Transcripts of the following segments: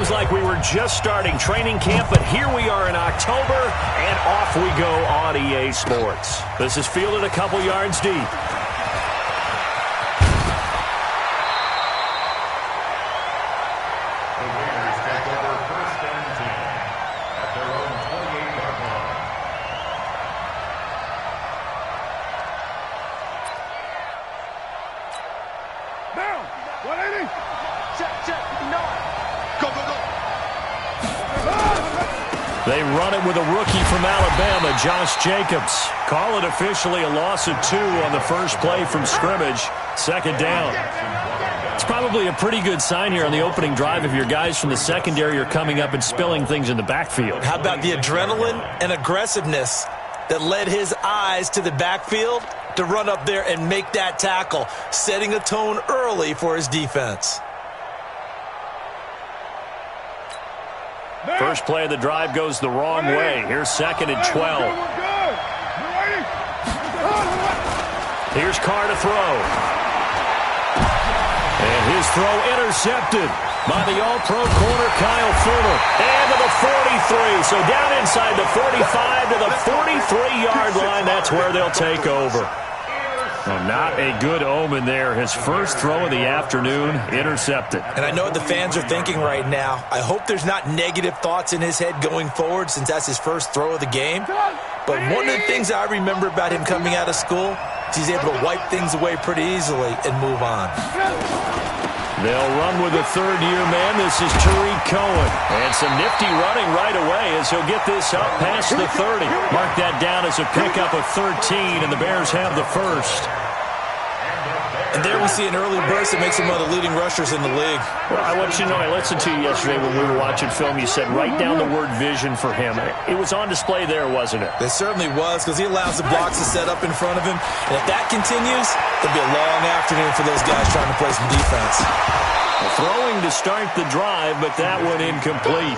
Seems like we were just starting training camp, but here we are in October, and off we go on EA Sports. This is fielded a couple yards deep. They run it with a rookie from Alabama, Josh Jacobs. Call it officially a loss of 2 on the first play from scrimmage. Second down. It's probably a pretty good sign here on the opening drive if your guys from the secondary are coming up and spilling things in the backfield. How about the adrenaline and aggressiveness that led his eyes to the backfield to run up there and make that tackle, setting a tone early for his defense. First play of the drive goes the wrong way. Here's 2nd and 12. Here's Carr to throw. And his throw intercepted by the All-Pro corner, Kyle Fuller. And to the 43. So down inside the 45 to the 43-yard line. That's where they'll take over. Well, not a good omen there. His first throw of the afternoon, intercepted. And I know what the fans are thinking right now. I hope there's not negative thoughts in his head going forward since that's his first throw of the game. But one of the things I remember about him coming out of school is he's able to wipe things away pretty easily and move on. They'll run with a third-year man. This is Tariq Cohen. And some nifty running right away as he'll get this up past the 30. Mark that down as a pickup of 13, and the Bears have the first. And there we see an early burst that makes him one of the leading rushers in the league. Well, I want you to know, I listened to you yesterday when we were watching film. You said write down the word vision for him. It was on display there, wasn't it? It certainly was, because he allows the blocks to set up in front of him. And if that continues, it'll be a long afternoon for those guys trying to play some defense. Throwing to start the drive, but that one incomplete.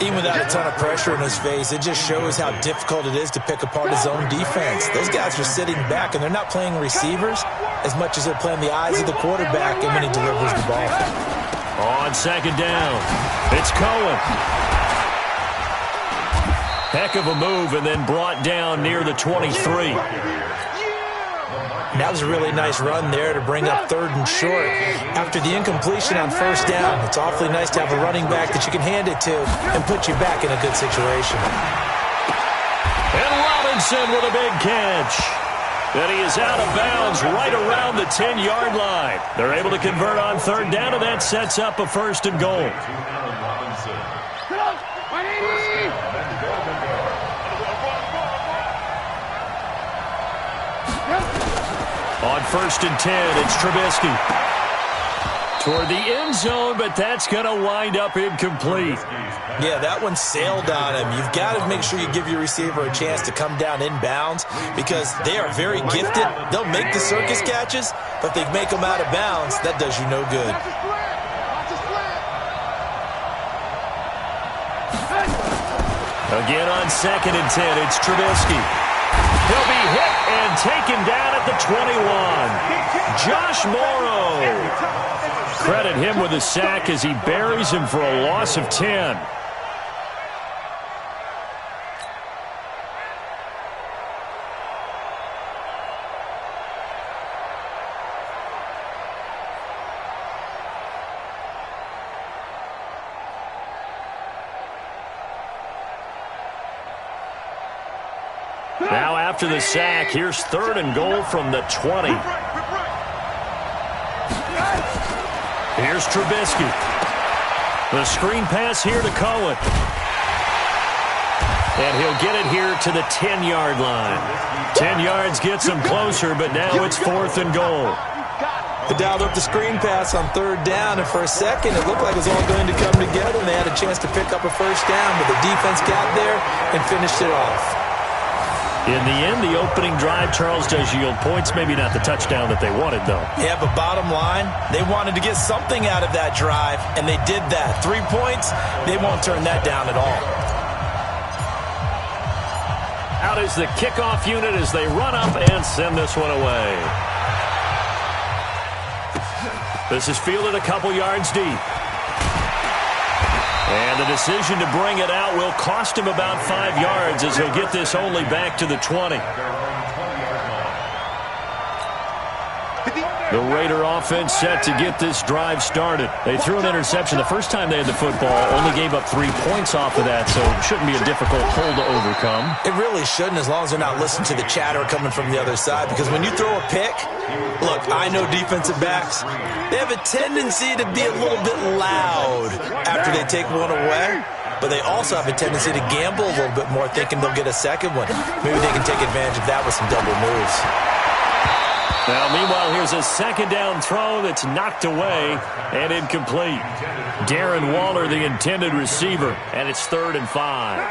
Even without a ton of pressure in his face, it just shows how difficult it is to pick apart his own defense. Those guys are sitting back, and they're not playing receivers as much as they're playing the eyes of the quarterback and when he delivers the ball. On second down, it's Cohen. Heck of a move, and then brought down near the 23. That was a really nice run there to bring up 3rd and short. After the incompletion on first down, it's awfully nice to have a running back that you can hand it to and put you back in a good situation. And Robinson with a big catch. And he is out of bounds right around the 10-yard line. They're able to convert on 3rd down, and that sets up a 1st and goal. On 1st and 10, it's Trubisky. Toward the end zone, but that's going to wind up incomplete. Yeah, that one sailed on him. You've got to make sure you give your receiver a chance to come down inbounds because they are very gifted. They'll make the circus catches, but if they make them out of bounds, that does you no good. Again on 2nd and 10, it's Trubisky. He'll be hit and taken down at the 21. Josh Morrow. Credit him with a sack as he buries him for a loss of 10. Now after the sack, here's 3rd and goal from the 20. Here's Trubisky. The screen pass here to Cohen. And he'll get it here to the 10-yard line. 10 yards gets him closer, but now it's 4th and goal. They dialed up the screen pass on 3rd down, and for a second it looked like it was all going to come together, and they had a chance to pick up a 1st down, but the defense got there and finished it off. In the end, the opening drive, Charles, does yield points. Maybe not the touchdown that they wanted, though. Yeah, but bottom line, they wanted to get something out of that drive, and they did that. 3 points, they won't turn that down at all. Out is the kickoff unit as they run up and send this one away. This is fielded a couple yards deep. And the decision to bring it out will cost him about 5 yards as he'll get this only back to the 20. The Raider offense set to get this drive started. They threw an interception the first time they had the football, only gave up 3 points off of that, so it shouldn't be a difficult hole to overcome. It really shouldn't, as long as they're not listening to the chatter coming from the other side, because when you throw a pick, look, I know defensive backs, they have a tendency to be a little bit loud after they take one away, but they also have a tendency to gamble a little bit more, thinking they'll get a second one. Maybe they can take advantage of that with some double moves. Now, meanwhile, here's a second down throw that's knocked away and incomplete. Darren Waller, the intended receiver, and it's 3rd and 5.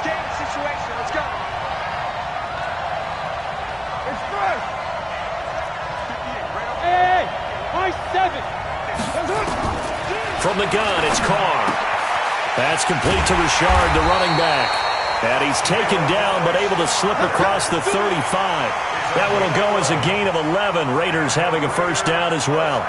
Game situation, let's go. It's first. Hey, my 7. From the gun, it's Carr. That's complete to Richard, the running back. And he's taken down, but able to slip across the 35. That one will go as a gain of 11. Raiders having a first down as well.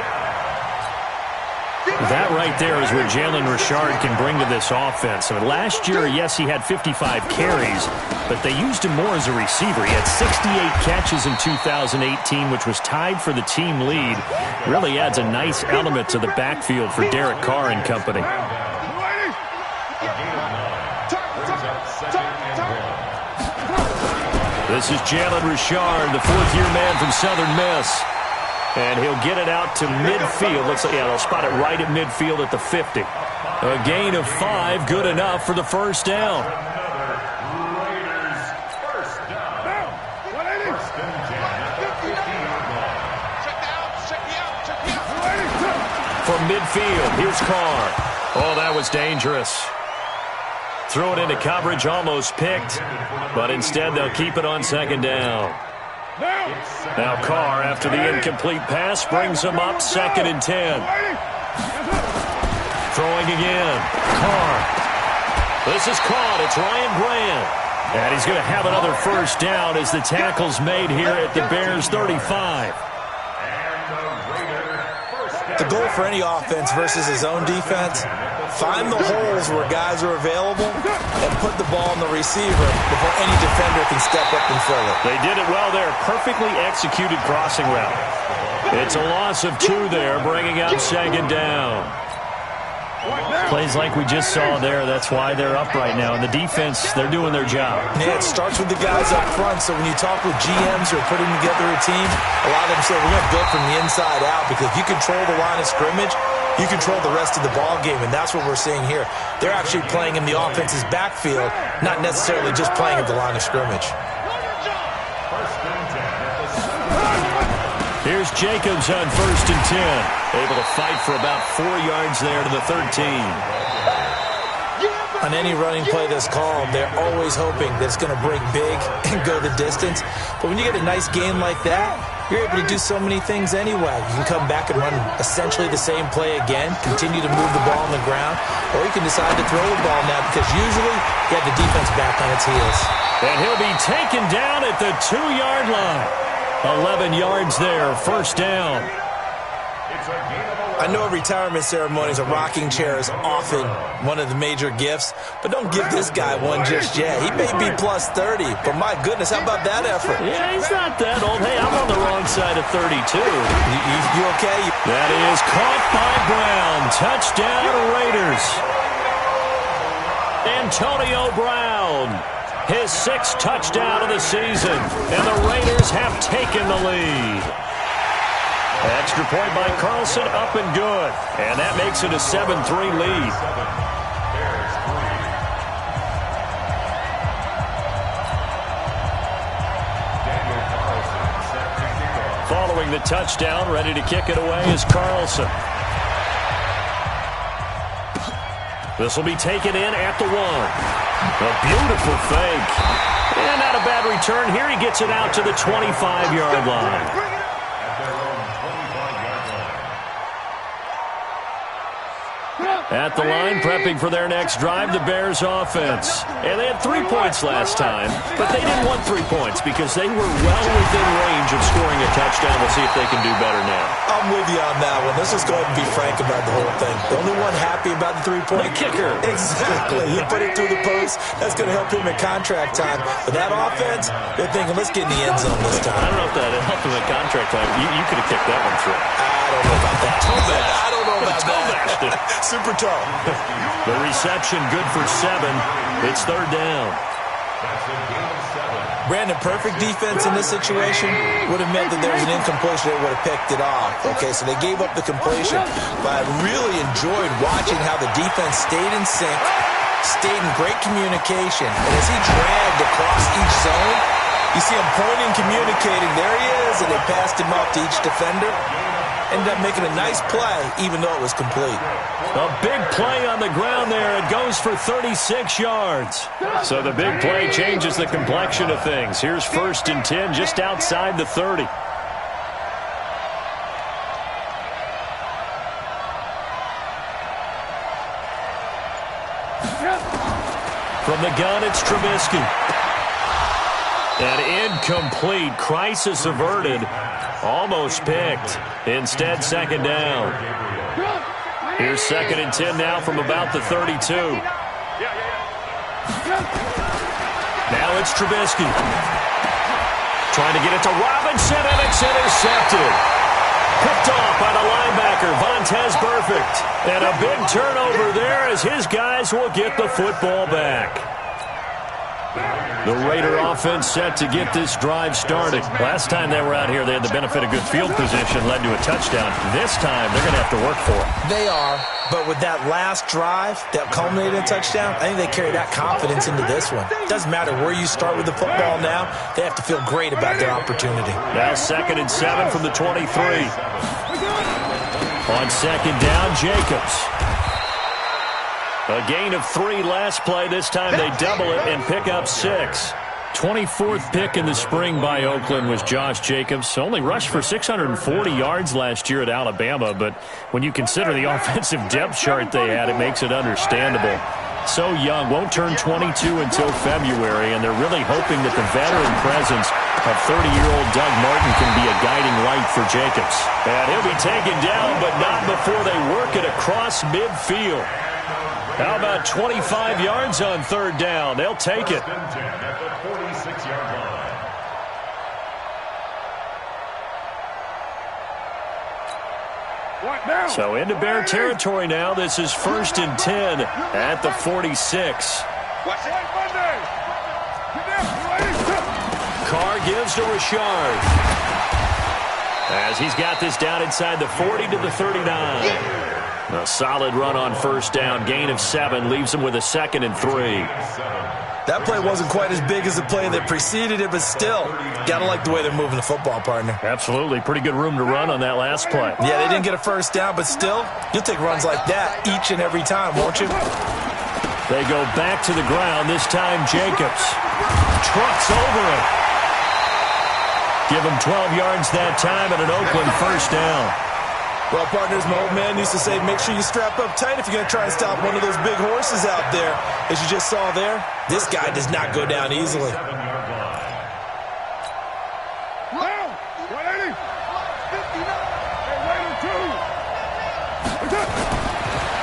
That right there is what Jalen Richard can bring to this offense. I mean, last year, yes, he had 55 carries, but they used him more as a receiver. He had 68 catches in 2018, which was tied for the team lead. Really adds a nice element to the backfield for Derek Carr and company. This is Jalen Richard, the 4th-year man from Southern Miss. And he'll get it out to midfield. They'll spot it right at midfield at the 50. A gain of 5, good enough for the first down. From midfield, here's Carr. Oh, that was dangerous. Threw it into coverage, almost picked, but instead they'll keep it on second down. Now Carr, after the incomplete pass, brings him up 2nd and 10. Throwing again. Carr. This is caught. It's Ryan Grant. And he's going to have another first down as the tackle's made here at the Bears' 35. The goal for any offense versus his own defense, find the holes where guys are available and put the ball on the receiver before any defender can step up and fill it. They did it well there. Perfectly executed crossing route. It's a loss of 2 there, bringing up second down. Plays like we just saw there. That's why they're up right now. And the defense, they're doing their job. Yeah, it starts with the guys up front. So when you talk with GMs who are putting together a team, a lot of them say we're going to build from the inside out, because if you control the line of scrimmage, you control the rest of the ball game, and that's what we're seeing here. They're actually playing in the offense's backfield, not necessarily just playing at the line of scrimmage. Here's Jacobs on 1st and 10. Able to fight for about 4 yards there to the 13. On any running play that's called, they're always hoping that it's going to break big and go the distance. But when you get a nice game like that, you're able to do so many things anyway. You can come back and run essentially the same play again, continue to move the ball on the ground, or you can decide to throw the ball now, because usually you have the defense back on its heels. And he'll be taken down at the 2-yard line. 11 yards there, first down. I know retirement ceremonies, a rocking chair is often one of the major gifts, but don't give this guy one just yet. He may be plus 30, but my goodness, how about that effort? Yeah, he's not that old. Hey, I'm on the wrong side of 32. You okay? That is caught by Brown. Touchdown, Raiders. Antonio Brown, his 6th touchdown of the season, and the Raiders have taken the lead. Extra point by Carlson, up and good. And that makes it a 7-3 lead. Following the touchdown, ready to kick it away is Carlson. This will be taken in at the 1. A beautiful fake. And not a bad return. Here he gets it out to the 25-yard line. At the line, prepping for their next drive, the Bears offense. And they had 3 points last time, but they didn't want 3 points because they were well within range of scoring a touchdown. We'll see if they can do better now. I'm with you on that one. Let's just go ahead and be frank about the whole thing. The only one happy about the 3-point kicker. Exactly. He put it through the post. That's going to help him in contract time. But that offense, they're thinking, let's get in the end zone this time. I don't know if that helped him in contract time. You could have kicked that one through. I don't know about that. I don't know about that. Super tall. The reception good for 7. It's 3rd down. Brandon, perfect defense in this situation would have meant that there was an incompletion. They would have picked it off. Okay, so they gave up the completion. But I really enjoyed watching how the defense stayed in sync, stayed in great communication. And as he dragged across each zone, you see him pointing, communicating. There he is, and they passed him off to each defender. Ended up making a nice play, even though it was complete. A big play on the ground there. It goes for 36 yards. So the big play changes the complexion of things. Here's 1st and 10 just outside the 30. From the gun, it's Trubisky. An incomplete. Crisis averted. Almost picked. Instead, 2nd down. Here's 2nd and 10 now from about the 32. Now it's Trubisky. Trying to get it to Robinson, and it's intercepted. Picked off by the linebacker, Vontaze Burfict. And a big turnover there as his guys will get the football back. The Raider offense set to get this drive started. Last time they were out here, they had the benefit of good field position, led to a touchdown. This time, they're going to have to work for it. They are, but with that last drive that culminated in a touchdown, I think they carry that confidence into this one. It doesn't matter where you start with the football now. They have to feel great about their opportunity. Now 2nd and 7 from the 23. On 2nd down, Jacobs. A gain of 3 last play. This time they double it and pick up 6. 24th pick in the spring by Oakland was Josh Jacobs. Only rushed for 640 yards last year at Alabama, but when you consider the offensive depth chart they had, it makes it understandable. So young, won't turn 22 until February, and they're really hoping that the veteran presence of 30-year-old Doug Martin can be a guiding light for Jacobs. And he'll be taken down, but not before they work it across midfield. How about 25 yards on 3rd down? They'll take it. So into Bear territory now. This is 1st and 10 at the 46. Carr gives to Richard. As he's got this down inside the 40 to the 39. A solid run on 1st down. Gain of 7 leaves him with a 2nd and 3. That play wasn't quite as big as the play that preceded it, but still, gotta like the way they're moving the football, partner. Absolutely. Pretty good room to run on that last play. Yeah, they didn't get a 1st down, but still, you'll take runs like that each and every time, won't you? They go back to the ground. This time, Jacobs trucks over it. Give him 12 yards that time and an Oakland 1st down. Well, partners, my old man used to say, make sure you strap up tight if you're going to try and stop one of those big horses out there. As you just saw there, this guy does not go down easily.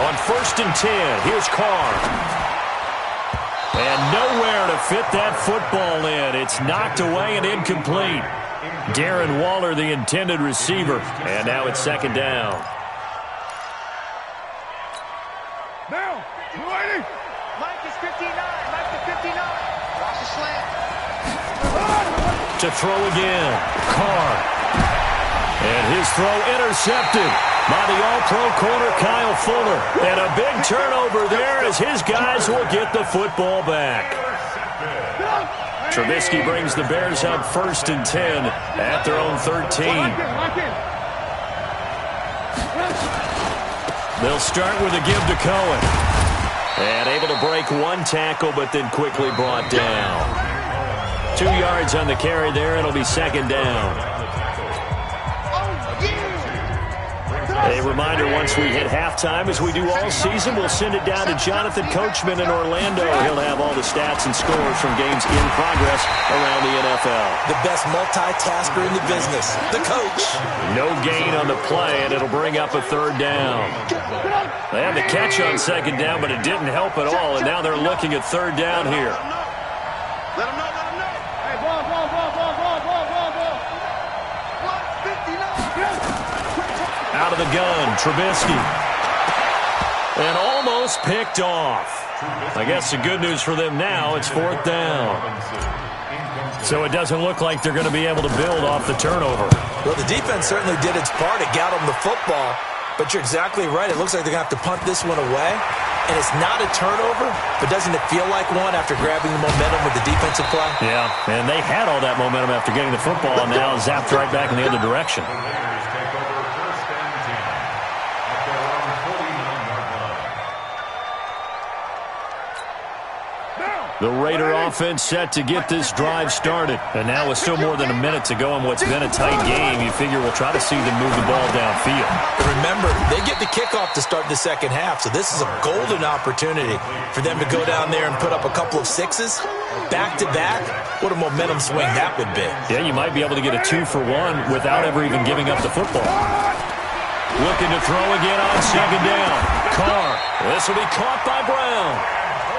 On 1st and 10, here's Carr. And nowhere to fit that football in. It's knocked away and incomplete. Darren Waller, the intended receiver. And now it's 2nd down. Now, Mike is 59. Mike is 59. Watch the slant. To throw again. Carr. And his throw intercepted by the All-Pro corner, Kyle Fuller. And a big turnover there as his guys will get the football back. Trubisky brings the Bears up 1st and 10 at their own 13. They'll start with a give to Cohen. And able to break 1 tackle, but then quickly brought down. 2 yards on the carry there. It'll be 2nd down. A reminder, once we hit halftime, as we do all season, we'll send it down to Jonathan Coachman in Orlando. He'll have all the stats and scores from games in progress around the NFL. The best multitasker in the business, the coach. No gain on the play, and it'll bring up a third down. They had the catch on second down, but it didn't help at all, and now they're looking at third down here. Let him know. Hey, ball. 159. Out of the gun, Trubisky. And almost picked off. I guess the good news for them now, it's fourth down. So it doesn't look like they're going to be able to build off the turnover. Well, the defense certainly did its part. It got them the football. But you're exactly right. It looks like they're going to have to punt this one away. And it's not a turnover, but doesn't it feel like one after grabbing the momentum with the defensive play? Yeah, and they had all that momentum after getting the football, and now zapped right back in the other direction. The Raider offense set to get this drive started. And now with still more than a minute to go in what's been a tight game, you figure we'll try to see them move the ball downfield. Remember, they get the kickoff to start the second half, so this is a golden opportunity for them to go down there and put up a couple of sixes back-to-back. What a momentum swing that would be. Yeah, you might be able to get a 2-for-1 without ever even giving up the football. Looking to throw again on second down. Carr. This will be caught by Brown.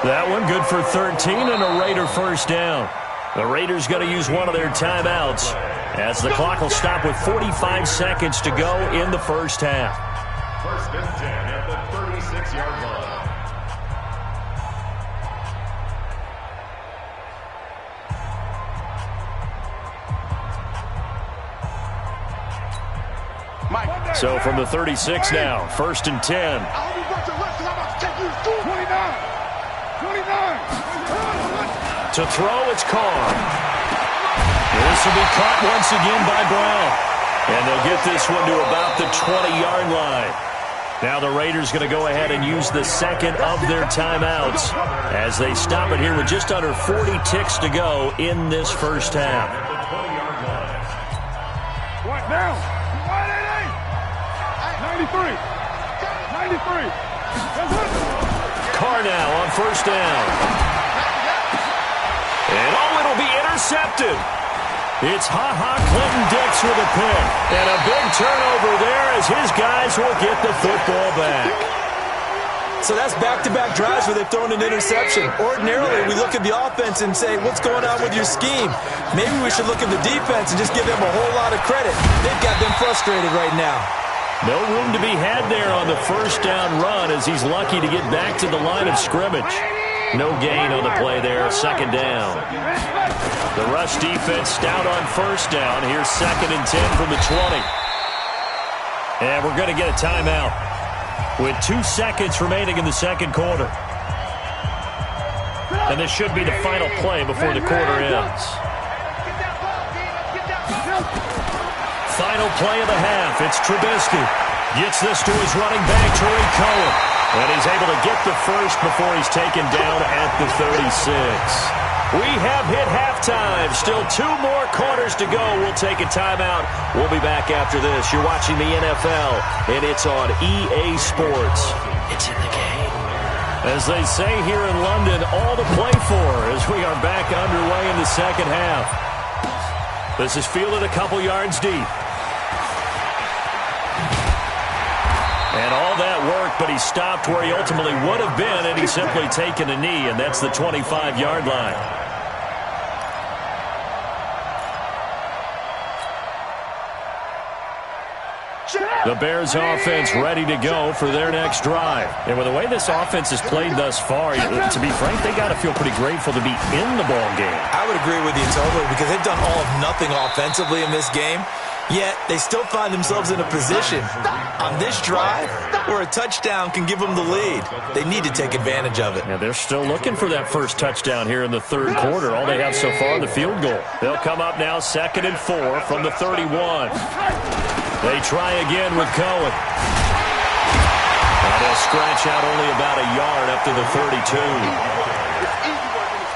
That one good for 13 and a Raider first down. The Raiders going to use one of their timeouts as the clock will stop with 45 seconds to go in the first half. First and 10 at the 36-yard line. So from the 36 now, first and 10. I hope you brought your left because I'm about to take you to 29. To throw, it's Carr. This will be caught once again by Brown. And they'll get this one to about the 20-yard line. Now the Raiders going to go ahead and use the second of their timeouts as they stop it here with just under 40 ticks to go in this first half. What now? 93. Carr now on first down. And it'll be intercepted. It's Clinton Dix with a pick. And a big turnover there as his guys will get the football back. So that's back-to-back drives where they've thrown an interception. Ordinarily, we look at the offense and say, what's going on with your scheme? Maybe we should look at the defense and just give them a whole lot of credit. They've got them frustrated right now. No room to be had there on the first down run as he's lucky to get back to the line of scrimmage. No gain on the play there, second down. The rush defense stout on first down. Here's second and 10 from the 20. And we're going to get a timeout with 2 seconds remaining in the second quarter. And this should be the final play before the quarter ends. Final play of the half. It's Trubisky. Gets this to his running back, Tariq Cohen. And he's able to get the first before he's taken down at the 36. We have hit halftime. Still 2 more quarters to go. We'll take a timeout. We'll be back after this. You're watching the NFL, and it's on EA Sports. It's in the game. As they say here in London, all to play for as we are back underway in the second half. This is fielded a couple yards deep. And all that work, but he stopped where he ultimately would have been, and he's simply taken a knee, and that's the 25-yard line. The Bears offense ready to go for their next drive. And with the way this offense has played thus far, to be frank, they got to feel pretty grateful to be in the ball game. I would agree with you totally because they've done all of nothing offensively in this game. Yet, they still find themselves in a position on this drive where a touchdown can give them the lead. They need to take advantage of it. Yeah, they're still looking for that first touchdown here in the third quarter. All they have so far, the field goal. They'll come up now 2nd and 4 from the 31. They try again with Cohen. And they'll scratch out only about a yard up to the 32.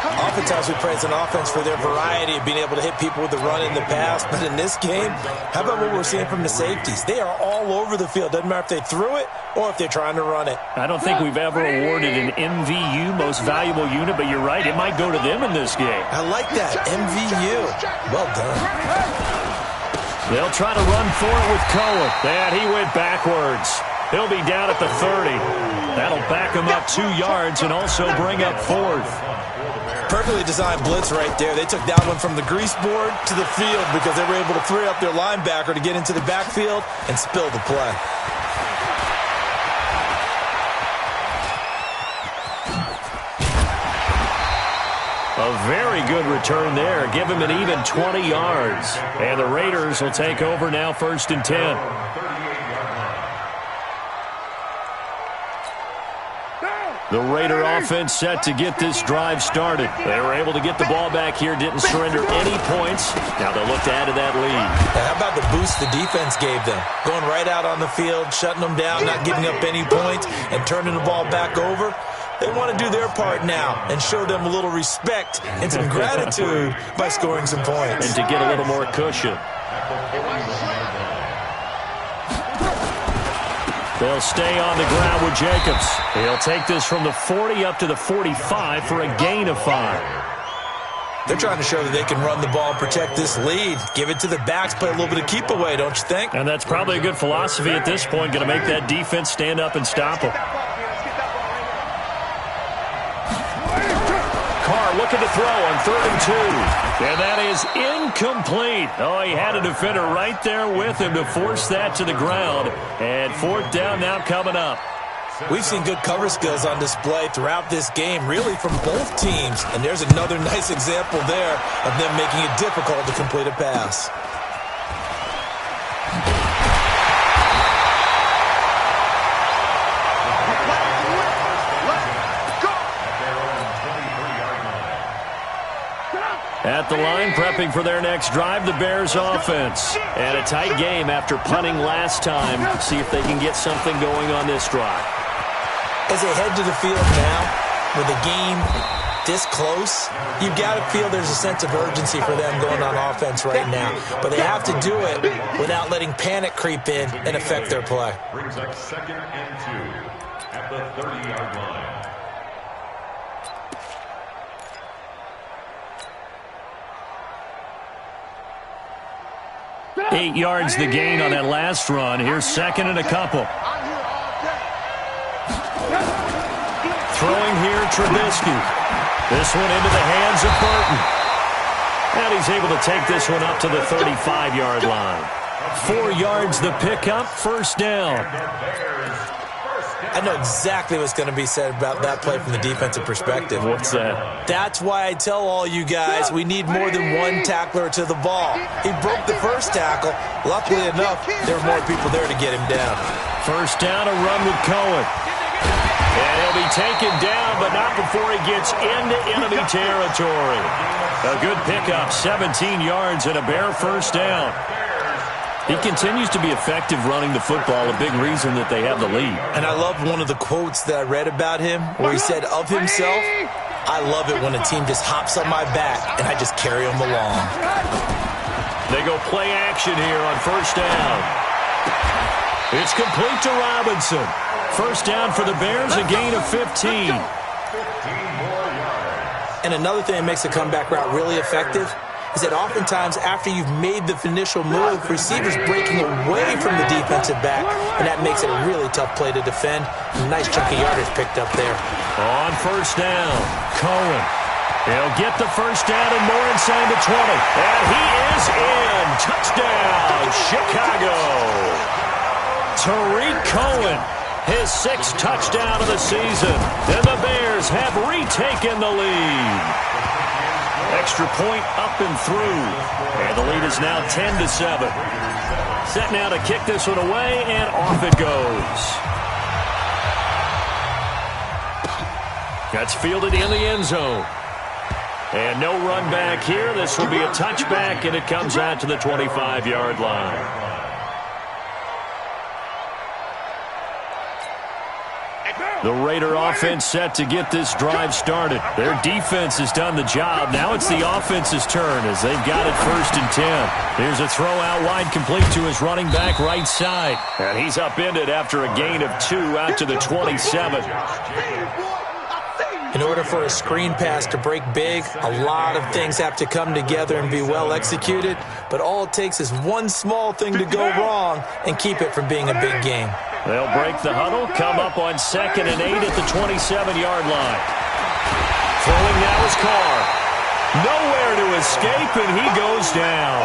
Oftentimes we praise an offense for their variety of being able to hit people with the run in the pass, but in this game, how about what we're seeing from the safeties? They are all over the field. Doesn't matter if they threw it or if they're trying to run it. I don't think we've ever awarded an MVU, most valuable unit, but you're right, it might go to them in this game. I like that, MVU. Well done. They'll try to run for it with Cohen. And he went backwards. He'll be down at the 30. That'll back him up 2 yards and also bring up 4th. Perfectly designed blitz right there. They took that one from the grease board to the field because they were able to free up their linebacker to get into the backfield and spill the play. A very good return there. Give him an even 20 yards. And the Raiders will take over now, 1st and 10. The Raider offense set to get this drive started. They were able to get the ball back here, didn't surrender any points. Now they'll look to add to that lead. How about the boost the defense gave them? Going right out on the field, shutting them down, not giving up any points, and turning the ball back over. They want to do their part now and show them a little respect and some gratitude by scoring some points. And to get a little more cushion. They'll stay on the ground with Jacobs. He'll take this from the 40 up to the 45 for a gain of 5. They're trying to show that they can run the ball and protect this lead. Give it to the backs, play a little bit of keep away, don't you think? And that's probably a good philosophy at this point. Going to make that defense stand up and stop them. Carr looking to throw on 3rd and 2. And that is incomplete. Oh, he had a defender right there with him to force that to the ground. And 4th down now coming up. We've seen good cover skills on display throughout this game, really from both teams. And there's another nice example there of them making it difficult to complete a pass. At the line, prepping for their next drive, the Bears offense. And a tight game after punting last time. See if they can get something going on this drive. As they head to the field now, with the game this close, you've got to feel there's a sense of urgency for them going on offense right now. But they have to do it without letting panic creep in and affect their play. Brings up 2nd and 2 at the 30-yard line. 8 yards the gain on that last run. Here's 2nd and a couple. Throwing here, Trubisky. This one into the hands of Burton. And he's able to take this one up to the 35-yard line. 4 yards the pickup, 1st down. I know exactly what's going to be said about that play from the defensive perspective. What's that? That's why I tell all you guys we need more than one tackler to the ball. He broke the first tackle. Luckily enough, there were more people there to get him down. 1st down, a run with Cohen. And he'll be taken down, but not before he gets into enemy territory. A good pickup, 17 yards and a Bear 1st down. He continues to be effective running the football, a big reason that they have the lead. And I love one of the quotes that I read about him where he said of himself, I love it when a team just hops on my back and I just carry them along. They go play action here on 1st down. It's complete to Robinson. 1st down for the Bears, a gain of 15. And another thing that makes the comeback route really effective is that oftentimes after you've made the initial move, receivers breaking away from the defensive back, and that makes it a really tough play to defend. Nice chunk of yardage picked up there. On 1st down, Cohen. He'll get the 1st down and more inside the 20. And he is in. Touchdown, Chicago. Tariq Cohen, his 6th touchdown of the season. And the Bears have retaken the lead. Extra point up and through. And the lead is now 10-7. Set now to kick this one away, and off it goes. That's fielded in the end zone. And no run back here. This will be a touchback, and it comes out to the 25-yard line. The Raider offense set to get this drive started. Their defense has done the job. Now it's the offense's turn as they've got it 1st and 10. Here's a throw out wide complete to his running back right side. And he's upended after a gain of 2 out to the 27. In order for a screen pass to break big, a lot of things have to come together and be well executed, but all it takes is one small thing to go wrong and keep it from being a big game. They'll break the huddle, come up on 2nd and 8 at the 27-yard line. Throwing now is Carr. Nowhere to escape, and he goes down.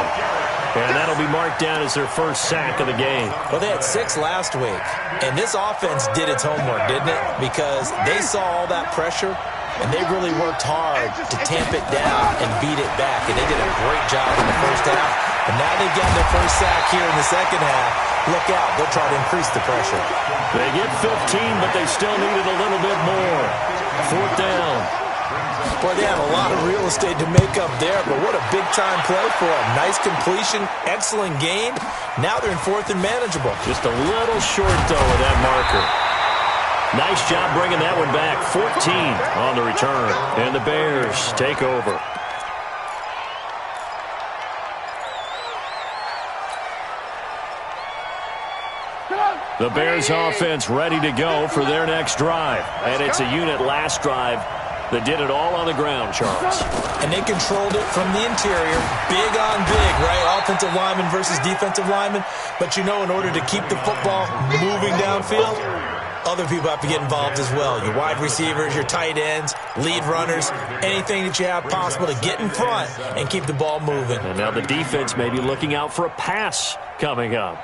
And that'll be marked down as their first sack of the game. Well, they had 6 last week, and this offense did its homework, didn't it? Because they saw all that pressure, and they really worked hard to tamp it down and beat it back, and they did a great job in the first half. And now they've got their first sack here in the second half. Look out, they'll try to increase the pressure. They get 15, but they still needed a little bit more. 4th down. Boy, they have a lot of real estate to make up there, but what a big-time play for them. Nice completion, excellent game. Now they're in 4th and manageable. Just a little short, though, of that marker. Nice job bringing that one back. 14 on the return. And the Bears take over. The Bears offense ready to go for their next drive. And it's a unit last drive that did it all on the ground, Charles. And they controlled it from the interior. Big on big, right? Offensive lineman versus defensive lineman. But you know, in order to keep the football moving downfield, other people have to get involved as well. Your wide receivers, your tight ends, lead runners, anything that you have possible to get in front and keep the ball moving. And now the defense may be looking out for a pass coming up.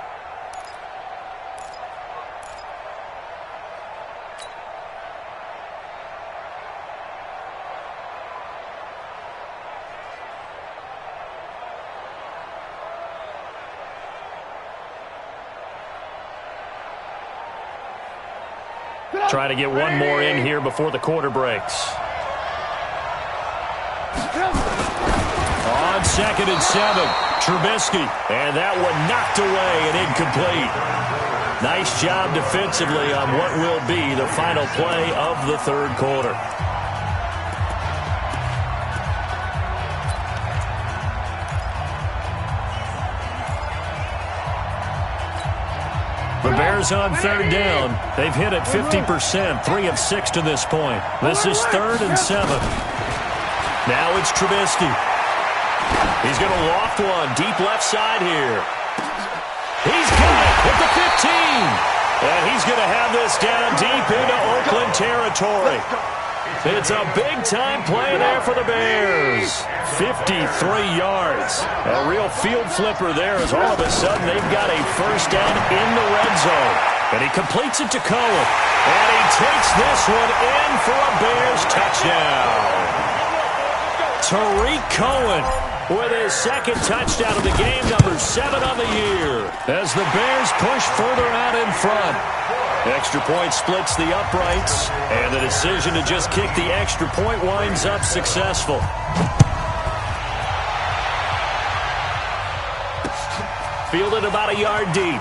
Try to get one more in here before the quarter breaks. On 2nd and 7, Trubisky. And that one knocked away and incomplete. Nice job defensively on what will be the final play of the 3rd quarter. The Bears on 3rd down. They've hit it 50%, 3 of 6 to this point. This is 3rd and 7. Now it's Trubisky. He's going to loft one deep left side here. He's got it at the 15. And he's going to have this down deep into Oakland territory. It's a big-time play there for the Bears. 53 yards. A real field flipper there as all of a sudden they've got a first down in the red zone. And he completes it to Cohen. And he takes this one in for a Bears touchdown. Tariq Cohen with his 2nd touchdown of the game, number 7 on the year, as the Bears push further out in front. Extra point splits the uprights, and the decision to just kick the extra point winds up successful. Fielded about a yard deep.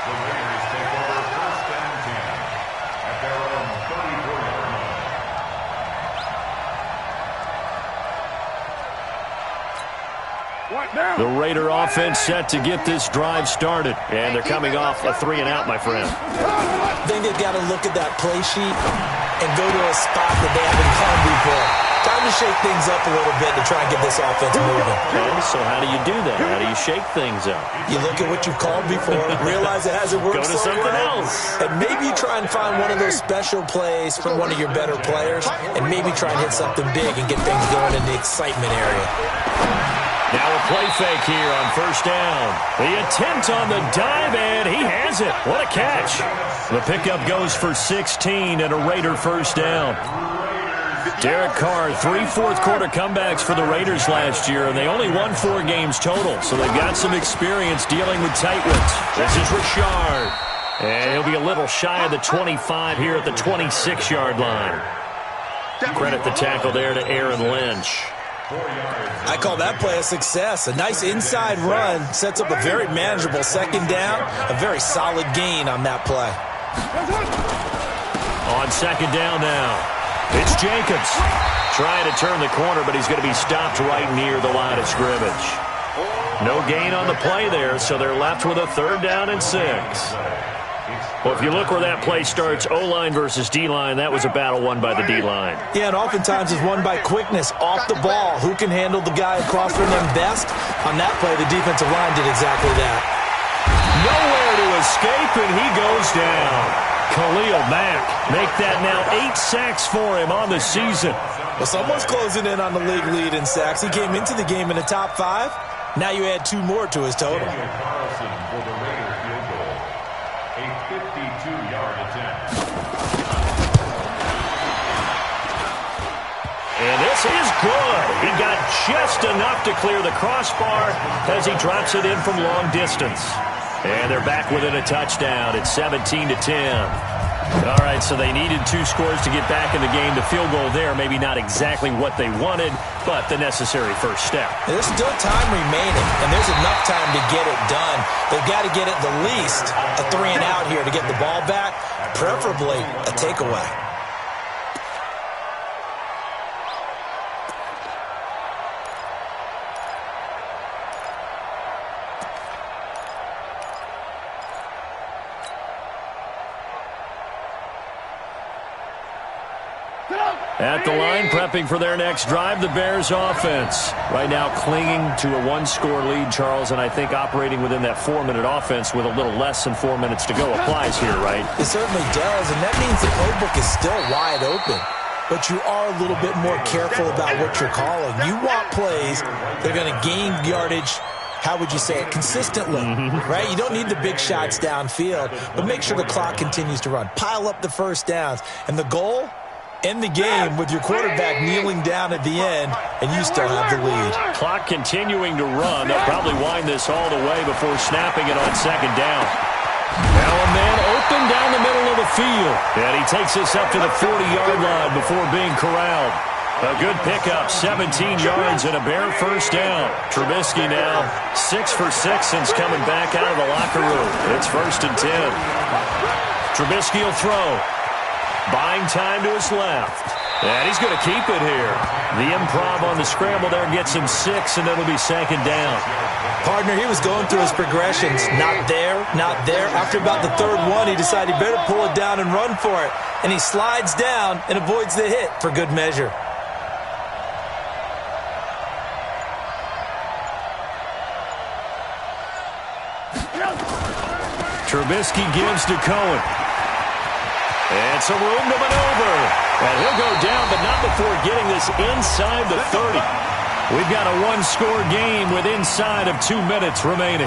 The Raiders take over 1st and 10 at their own 34-yard line. The Raider offense set to get this drive started, and they're coming off a 3-and-out, my friend. I think they've got to look at that play sheet and go to a spot that they haven't come before. Time to shake things up a little bit to try and get this offense moving. Okay, so how do you do that? How do you shake things up? You look at what you've called before, realize it hasn't worked. Go to something else. And maybe try and find one of those special plays from one of your better players, and maybe try and hit something big and get things going in the excitement area. Now a play fake here on 1st down. The attempt on the dive, and he has it. What a catch. The pickup goes for 16 and a Raider 1st down. Derek Carr, 3 fourth-quarter comebacks for the Raiders last year, and they only won 4 games total, so they've got some experience dealing with tight ones. This is Richard, and he'll be a little shy of the 25 here at the 26-yard line. Credit the tackle there to Aaron Lynch. I call that play a success. A nice inside run sets up a very manageable second down, a very solid gain on that play. On second down now, it's Jacobs trying to turn the corner, but he's going to be stopped right near the line of scrimmage. No gain on the play there, so they're left with a 3rd down and 6. Well, if you look where that play starts, O-line versus D-line, that was a battle won by the D-line. Yeah, and oftentimes it's won by quickness, off the ball. Who can handle the guy across from them best? On that play, the defensive line did exactly that. Nowhere to escape, and he goes down. Khalil Mack make that now 8 sacks for him on the season. Well, someone's closing in on the league lead in sacks. He came into the game in the top 5. Now you add 2 more to his total. And this is good. He got just enough to clear the crossbar as he drops it in from long distance. And they're back within a touchdown. It's 17-10. All right, so they needed 2 scores to get back in the game. The field goal there, maybe not exactly what they wanted, but the necessary first step. There's still time remaining, and there's enough time to get it done. They've got to get at the least a 3-and-out here to get the ball back, preferably a takeaway. At the line, prepping for their next drive, the Bears offense. Right now clinging to a 1-score lead, Charles, and I think operating within that 4-minute offense with a little less than 4 minutes to go applies here, right? It certainly does, and that means the playbook is still wide open. But you are a little bit more careful about what you're calling. You want plays that are going to gain yardage, how would you say it, consistently, right? You don't need the big shots downfield, but make sure the clock continues to run. Pile up the first downs. And the goal? End the game with your quarterback kneeling down at the end, and you still have the lead. Clock continuing to run. They'll probably wind this all the way before snapping it on second down. Now a man open down the middle of the field. And he takes this up to the 40-yard line before being corralled. A good pickup, 17 yards and a Bear first down. Trubisky now 6 for 6 since coming back out of the locker room. It's 1st and 10. Trubisky will throw. Buying time to his left. And he's going to keep it here. The improv on the scramble there gets him 6, and it'll be second down. Partner, he was going through his progressions. Not there, not there. After about the 3rd one, he decided he better pull it down and run for it. And he slides down and avoids the hit for good measure. Trubisky gives to Cohen. And some room to maneuver. And he'll go down, but not before getting this inside the 30. We've got a 1-score game with inside of 2 minutes remaining.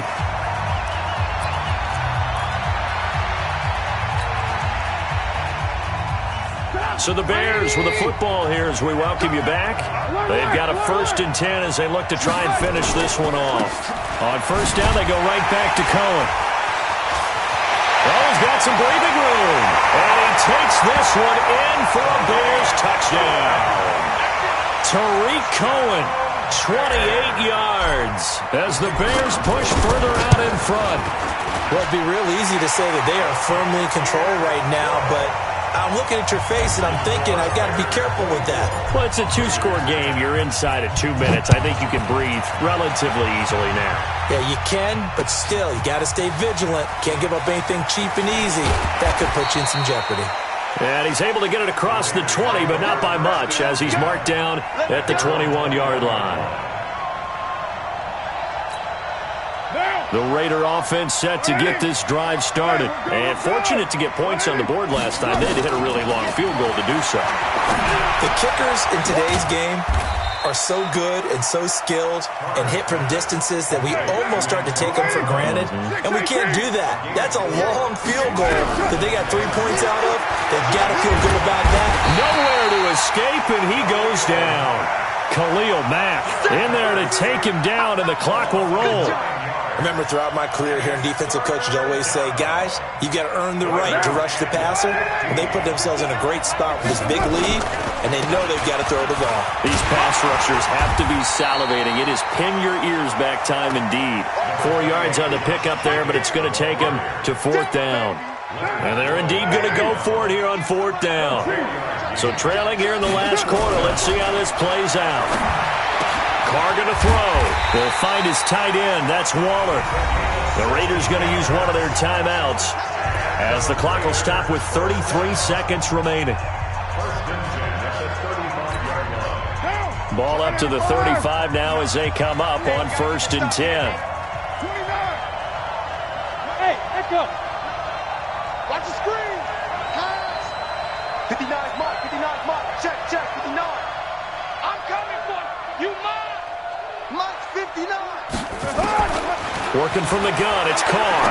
So the Bears with the football here as we welcome you back. They've got a 1st and 10 as they look to try and finish this one off. On first down, they go right back to Cohen. Oh, he's got some breathing room. And he takes this one in for a Bears touchdown. Tariq Cohen, 28 yards as the Bears push further out in front. Well, it'd be real easy to say that they are firmly in control right now, but I'm looking at your face and I'm thinking I've got to be careful with that. Well, it's a 2-score game. You're inside at 2 minutes. I think you can breathe relatively easily now. Yeah, you can, but still, you got to stay vigilant. Can't give up anything cheap and easy. That could put you in some jeopardy. And he's able to get it across the 20, but not by much, as he's marked down at the 21-yard line. The Raider offense set to get this drive started. And fortunate to get points on the board last time. They had to hit a really long field goal to do so. The kickers in today's game are so good and so skilled and hit from distances that we almost start to take them for granted. And we can't do that. That's a long field goal that they got 3 points out of. They've got to feel good about that. Nowhere to escape, and he goes down. Khalil Mack in there to take him down, and the clock will roll. Remember, throughout my career here in defensive coaches always say, guys, you got to earn the right to rush the passer. And they put themselves in a great spot with this big lead, and they know they've got to throw the ball. These pass rushers have to be salivating. It is pin your ears back time indeed. 4 yards on the pickup there, but it's going to take them to 4th down. And they're indeed going to go for it here on 4th down. So trailing here in the last quarter. Let's see how this plays out. Carr going to throw. Will find his tight end. That's Waller. The Raiders going to use one of their timeouts as the clock will stop with 33 seconds remaining. Ball up to the 35 now as they come up on 1st and 10. Hey, let's go. Watch the screen. Pass. 59's mark. 59's mark. Check, 59. I'm coming for you. You mine. Mike's 59. Working from the gun, it's Carr.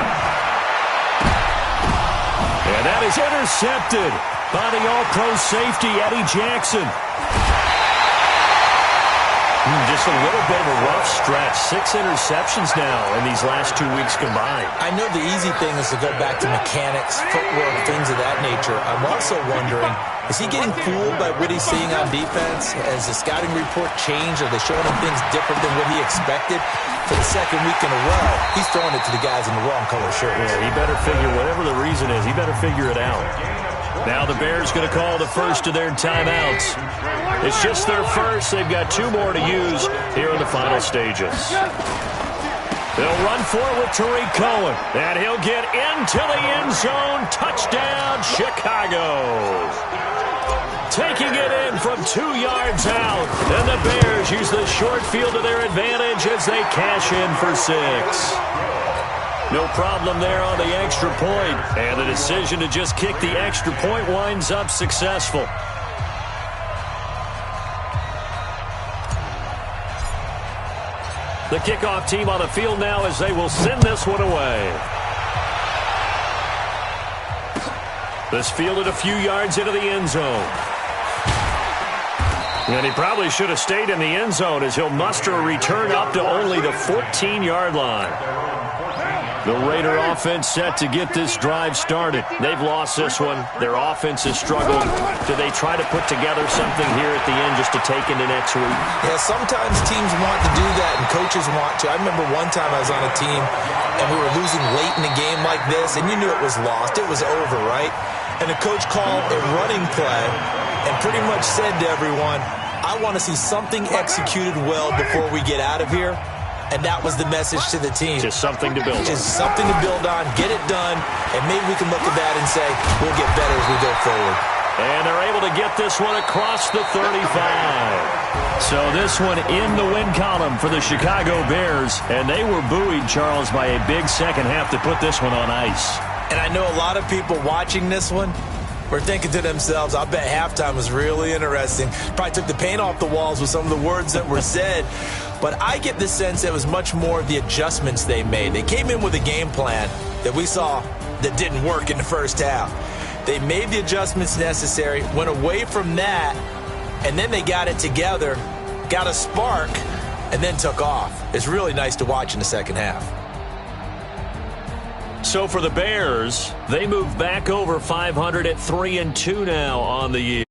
And that is intercepted by the All-Pro safety, Eddie Jackson. Just a little bit of a rough stretch. 6 interceptions now in these last 2 weeks combined. I know the easy thing is to go back to mechanics, footwork, things of that nature. I'm also wondering, is he getting fooled by what he's seeing on defense? Has the scouting report changed? Are they showing him things different than what he expected? For the 2nd week in a row, he's throwing it to the guys in the wrong color shirts. Yeah, he better figure, whatever the reason is, he better figure it out. Now the Bears going to call the first of their timeouts. It's just their first. They've got 2 more to use here in the final stages. They'll run for it with Tariq Cohen. And he'll get into the end zone. Touchdown, Chicago. Taking it in from 2 yards out. And the Bears use the short field to their advantage as they cash in for 6. No problem there on the extra point. And the decision to just kick the extra point winds up successful. The kickoff team on the field now as they will send this one away. This fielded a few yards into the end zone. And he probably should have stayed in the end zone as he'll muster a return up to only the 14-yard line. The Raider offense set to get this drive started. They've lost this one. Their offense has struggled. Do they try to put together something here at the end just to take into next week? Yeah, sometimes teams want to do that and coaches want to. I remember one time I was on a team and we were losing late in a game like this, and you knew it was lost. It was over, right? And the coach called a running play and pretty much said to everyone, I want to see something executed well before we get out of here. And that was the message to the team. Just something to build on. Just something to build on, get it done, and maybe we can look at that and say, we'll get better as we go forward. And they're able to get this one across the 35. So this one in the win column for the Chicago Bears. And they were buoyed, Charles, by a big second half to put this one on ice. And I know a lot of people watching this one were thinking to themselves, I bet halftime was really interesting. Probably took the paint off the walls with some of the words that were said. But I get the sense it was much more of the adjustments they made. They came in with a game plan that we saw that didn't work in the first half. They made the adjustments necessary, went away from that, and then they got it together, got a spark, and then took off. It's really nice to watch in the second half. So for the Bears, they move back over 500 at 3-2 now on the year.